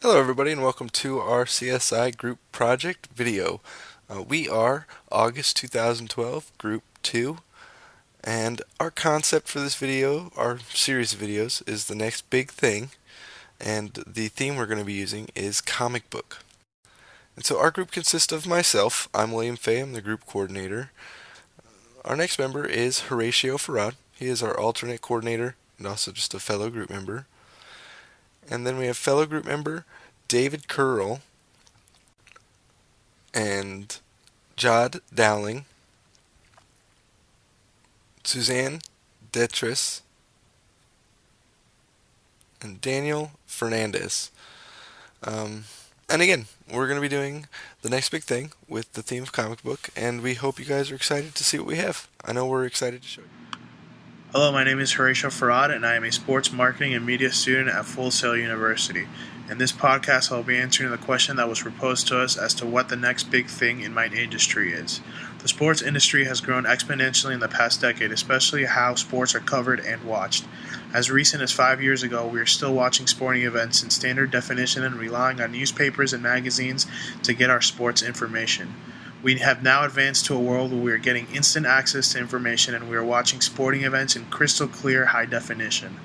Hello everybody and welcome to our CSI group project video. We are August 2012 group 2 and our concept for this video, our series of videos, is the next big thing, and the theme we're going to be using is comic book. And so our group consists of myself. I'm William Fay, I'm the group coordinator. Our next member is Horatio Farad. He is our alternate coordinator and also just a fellow group member. And then we have fellow group member David Curl and Jod Dowling, Suzanne Detris, and Daniel Fernandez. And again, we're going to be doing the next big thing with the theme of comic book, and we hope you guys are excited to see what we have. I know we're excited to show you. Hello, my name is Horatio Farad, and I am a sports marketing and media student at Full Sail University. In this podcast, I will be answering the question that was proposed to us as to what the next big thing in my industry is. The sports industry has grown exponentially in the past decade, especially how sports are covered and watched. As recent as 5 years ago, we are still watching sporting events in standard definition and relying on newspapers and magazines to get our sports information. We have now advanced to a world where we are getting instant access to information and we are watching sporting events in crystal clear high definition.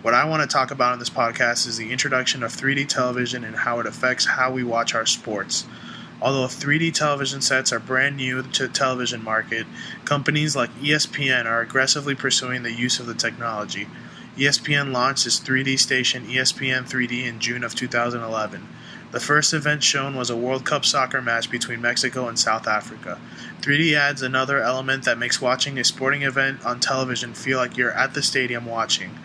What I want to talk about in this podcast is the introduction of 3D television and how it affects how we watch our sports. Although 3D television sets are brand new to the television market, companies like ESPN are aggressively pursuing the use of the technology. ESPN launched its 3D station ESPN 3D in June of 2011. The first event shown was a World Cup soccer match between Mexico and South Africa. 3D adds another element that makes watching a sporting event on television feel like you're at the stadium watching.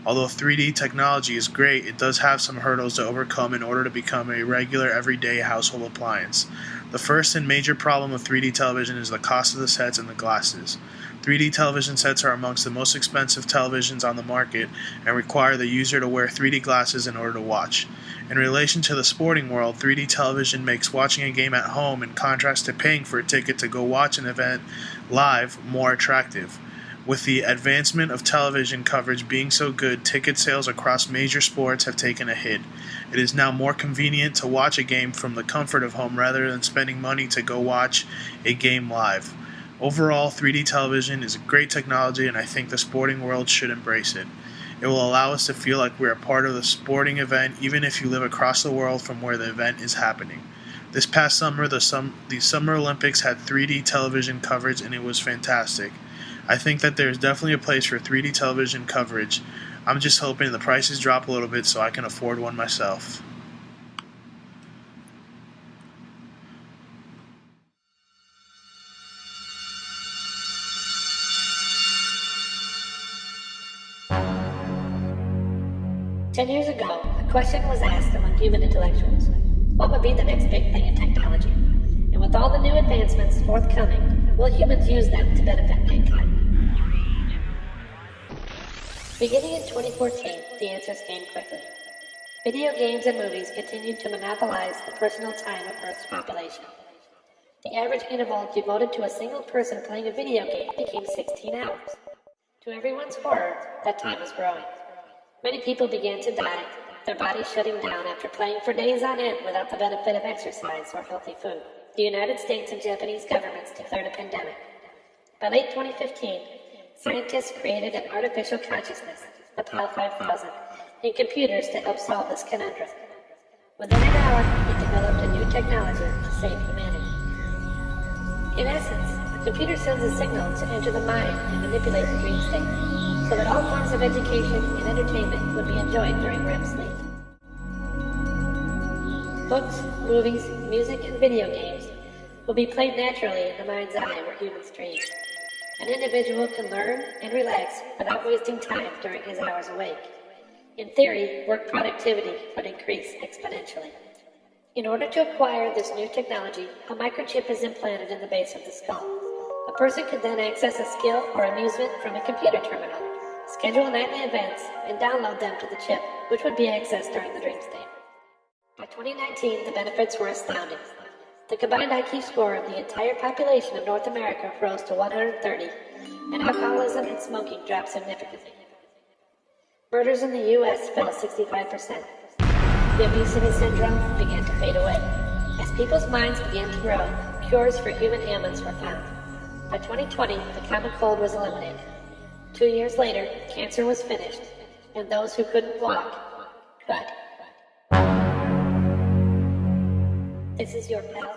Although 3D technology is great, it does have some hurdles to overcome in order to become a regular everyday household appliance. The first and major problem of 3D television is the cost of the sets and the glasses. 3D television sets are amongst the most expensive televisions on the market and require the user to wear 3D glasses in order to watch. In relation to the sporting world, 3D television makes watching a game at home, in contrast to paying for a ticket to go watch an event live, more attractive. With the advancement of television coverage being so good, ticket sales across major sports have taken a hit. It is now more convenient to watch a game from the comfort of home rather than spending money to go watch a game live. Overall, 3D television is a great technology, and I think the sporting world should embrace it. It will allow us to feel like we're a part of the sporting event, even if you live across the world from where the event is happening. This past summer, the Summer Olympics had 3D television coverage, and it was fantastic. I think that there's definitely a place for 3D television coverage. I'm just hoping the prices drop a little bit so I can afford one myself. Ten years ago, a question was asked among human intellectuals. What would be the next big thing in technology? And with all the new advancements forthcoming, will humans use them to benefit mankind? Beginning in 2014, the answers came quickly. Video games and movies continued to monopolize the personal time of Earth's population. The average interval devoted to a single person playing a video game became 16 hours. To everyone's horror, that time was growing. Many people began to die, their bodies shutting down after playing for days on end without the benefit of exercise or healthy food. The United States and Japanese governments declared a pandemic. By late 2015, scientists created an artificial consciousness, the PAL 5000, in computers to help solve this conundrum. Within an hour, it developed a new technology to save humanity. In essence, the computer sends a signal to enter the mind and manipulate the dream state, so that all forms of education and entertainment would be enjoyed during REM sleep. Books, movies, music, and video games will be played naturally in the mind's eye where humans dream. An individual can learn and relax without wasting time during his hours awake. In theory, work productivity would increase exponentially. In order to acquire this new technology, a microchip is implanted in the base of the skull. A person could then access a skill or amusement from a computer terminal, schedule nightly events, and download them to the chip, which would be accessed during the dream state. By 2019, the benefits were astounding. The combined IQ score of the entire population of North America rose to 130, and alcoholism and smoking dropped significantly. Murders in the U.S. fell 65%. the obesity syndrome began to fade away. As people's minds began to grow, cures for human ailments were found. By 2020, the common cold was eliminated. 2 years later, cancer was finished, and those who couldn't walk could. This is your pal,